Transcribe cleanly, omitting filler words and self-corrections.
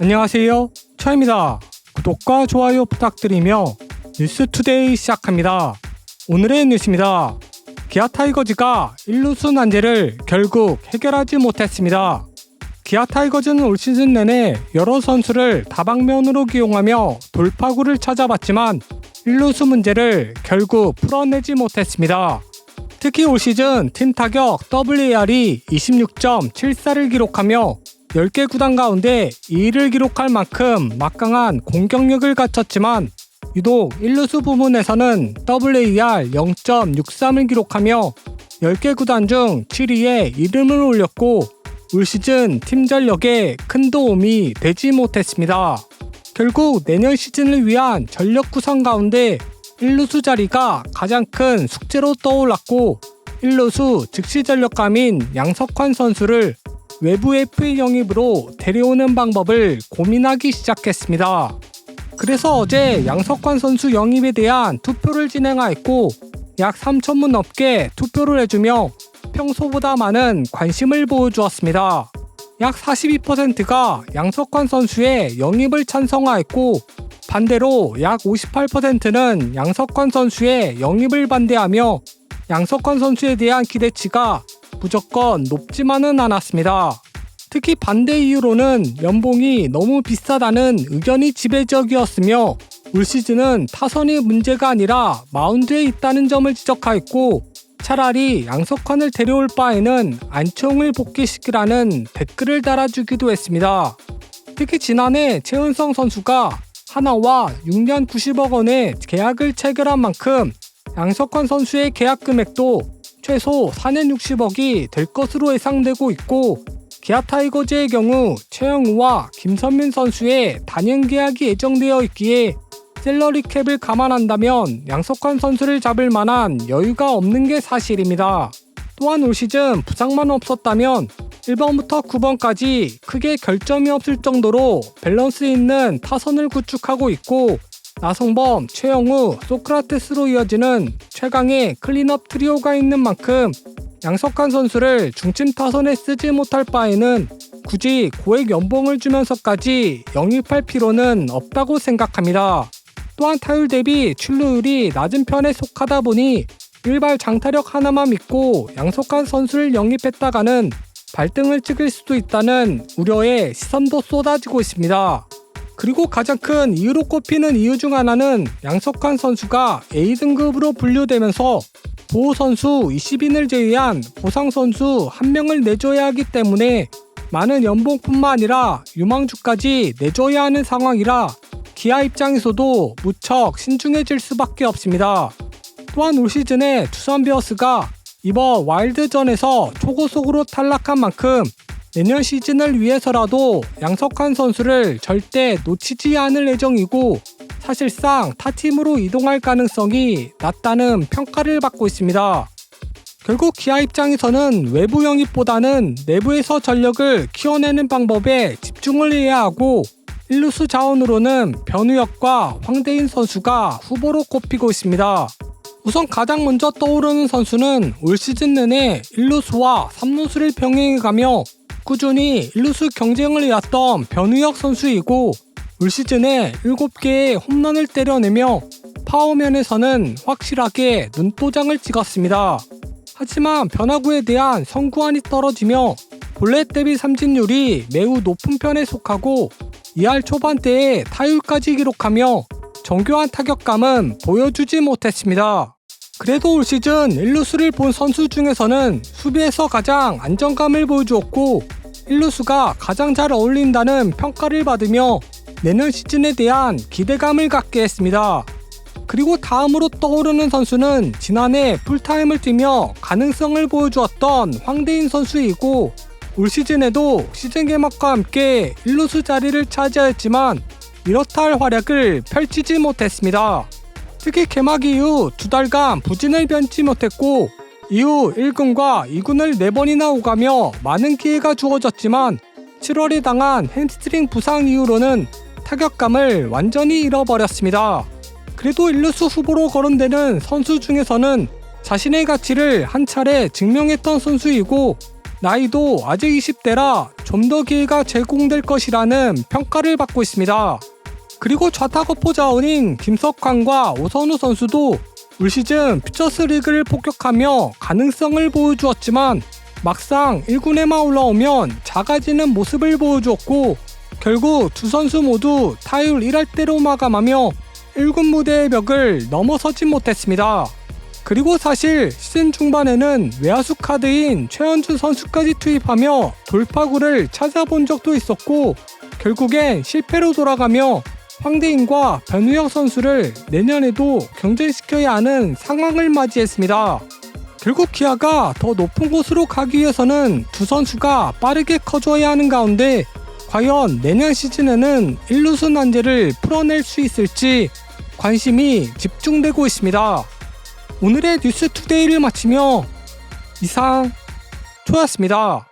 안녕하세요. 차입니다. 구독과 좋아요 부탁드리며 뉴스투데이 시작합니다. 오늘의 뉴스입니다. 기아 타이거즈가 1루수 난제를 결국 해결하지 못했습니다. 기아 타이거즈는 올 시즌 내내 여러 선수를 다방면으로 기용하며 돌파구를 찾아봤지만 1루수 문제를 결국 풀어내지 못했습니다. 특히 올 시즌 팀 타격 WAR이 26.74를 기록하며 10개 구단 가운데 2위를 기록할 만큼 막강한 공격력을 갖췄지만 유독 1루수 부분에서는 WAR 0.63을 기록하며 10개 구단 중 7위에 이름을 올렸고 올 시즌 팀 전력에 큰 도움이 되지 못했습니다. 결국 내년 시즌을 위한 전력 구성 가운데 1루수 자리가 가장 큰 숙제로 떠올랐고 1루수 즉시 전력감인 양석환 선수를 외부 FA 영입으로 데려오는 방법을 고민하기 시작했습니다. 그래서 어제 양석환 선수 영입에 대한 투표를 진행하였고 약 3,000문 넘게 투표를 해주며 평소보다 많은 관심을 보여주었습니다. 약 42%가 양석환 선수의 영입을 찬성하였고 반대로 약 58%는 양석환 선수의 영입을 반대하며 양석환 선수에 대한 기대치가 무조건 높지만은 않았습니다. 특히 반대 이유로는 연봉이 너무 비싸다는 의견이 지배적이었으며 올 시즌은 타선이 문제가 아니라 마운드에 있다는 점을 지적하였고 차라리 양석환을 데려올 바에는 안치홍을 복귀시키라는 댓글을 달아주기도 했습니다. 특히 지난해 최은성 선수가 하나와 6년 90억 원의 계약을 체결한 만큼 양석환 선수의 계약 금액도 최소 4년 60억이 될 것으로 예상되고 있고 기아 타이거즈의 경우 최영우와 김선민 선수의 단연 계약이 예정되어 있기에 셀러리 캡을 감안한다면 양석환 선수를 잡을 만한 여유가 없는 게 사실입니다. 또한 올 시즌 부상만 없었다면 1번부터 9번까지 크게 결점이 없을 정도로 밸런스 있는 타선을 구축하고 있고 나성범, 최영우, 소크라테스로 이어지는 최강의 클린업 트리오가 있는 만큼 양석환 선수를 중심 타선에 쓰지 못할 바에는 굳이 고액 연봉을 주면서까지 영입할 필요는 없다고 생각합니다. 또한 타율 대비 출루율이 낮은 편에 속하다 보니 일발 장타력 하나만 믿고 양석환 선수를 영입했다가는 발등을 찍을 수도 있다는 우려의 시선도 쏟아지고 있습니다. 그리고 가장 큰 이유로 꼽히는 이유 중 하나는 양석환 선수가 A등급으로 분류되면서 보호선수 20인을 제외한 보상선수 1명을 내줘야 하기 때문에 많은 연봉뿐만 아니라 유망주까지 내줘야 하는 상황이라 기아 입장에서도 무척 신중해질 수밖에 없습니다. 또한 올 시즌에 두산 베어스가 이번 와일드전에서 초고속으로 탈락한 만큼 내년 시즌을 위해서라도 양석환 선수를 절대 놓치지 않을 예정이고 사실상 타팀으로 이동할 가능성이 낮다는 평가를 받고 있습니다. 결국 기아 입장에서는 외부 영입보다는 내부에서 전력을 키워내는 방법에 집중을 해야 하고 1루수 자원으로는 변우혁과 황대인 선수가 후보로 꼽히고 있습니다. 우선 가장 먼저 떠오르는 선수는 올 시즌 내내 1루수와 3루수를 병행해가며 꾸준히 1루수 경쟁을 해왔던 변우혁 선수이고 올 시즌에 7개의 홈런을 때려내며 파워면에서는 확실하게 눈도장을 찍었습니다. 하지만 변화구에 대한 선구안이 떨어지며 볼넷 대비 삼진율이 매우 높은 편에 속하고 2할 초반대에 타율까지 기록하며 정교한 타격감은 보여주지 못했습니다. 그래도 올 시즌 1루수를 본 선수 중에서는 수비에서 가장 안정감을 보여주었고 1루수가 가장 잘 어울린다는 평가를 받으며 내년 시즌에 대한 기대감을 갖게 했습니다. 그리고 다음으로 떠오르는 선수는 지난해 풀타임을 뛰며 가능성을 보여주었던 황대인 선수이고 올 시즌에도 시즌 개막과 함께 1루수 자리를 차지하였지만 이렇다 할 활약을 펼치지 못했습니다. 특히 개막 이후 2달간 부진을 변치 못했고 이후 1군과 2군을 4번이나 오가며 많은 기회가 주어졌지만 7월에 당한 햄스트링 부상 이후로는 타격감을 완전히 잃어버렸습니다. 그래도 1루수 후보로 거론되는 선수 중에서는 자신의 가치를 한 차례 증명했던 선수이고 나이도 아직 20대라 좀 더 기회가 제공될 것이라는 평가를 받고 있습니다. 그리고 좌타거포 자원인 김석환과 오선우 선수도 올 시즌 퓨처스 리그를 폭격하며 가능성을 보여주었지만 막상 1군에만 올라오면 작아지는 모습을 보여주었고 결국 두 선수 모두 타율 1할대로 마감하며 1군 무대의 벽을 넘어서지 못했습니다. 그리고 사실 시즌 중반에는 외야수 카드인 최현준 선수까지 투입하며 돌파구를 찾아본 적도 있었고 결국엔 실패로 돌아가며 황대인과 변우혁 선수를 내년에도 경쟁시켜야 하는 상황을 맞이했습니다. 결국 기아가 더 높은 곳으로 가기 위해서는 두 선수가 빠르게 커져야 하는 가운데 과연 내년 시즌에는 1루수 난제를 풀어낼 수 있을지 관심이 집중되고 있습니다. 오늘의 뉴스투데이를 마치며 이상 초였습니다.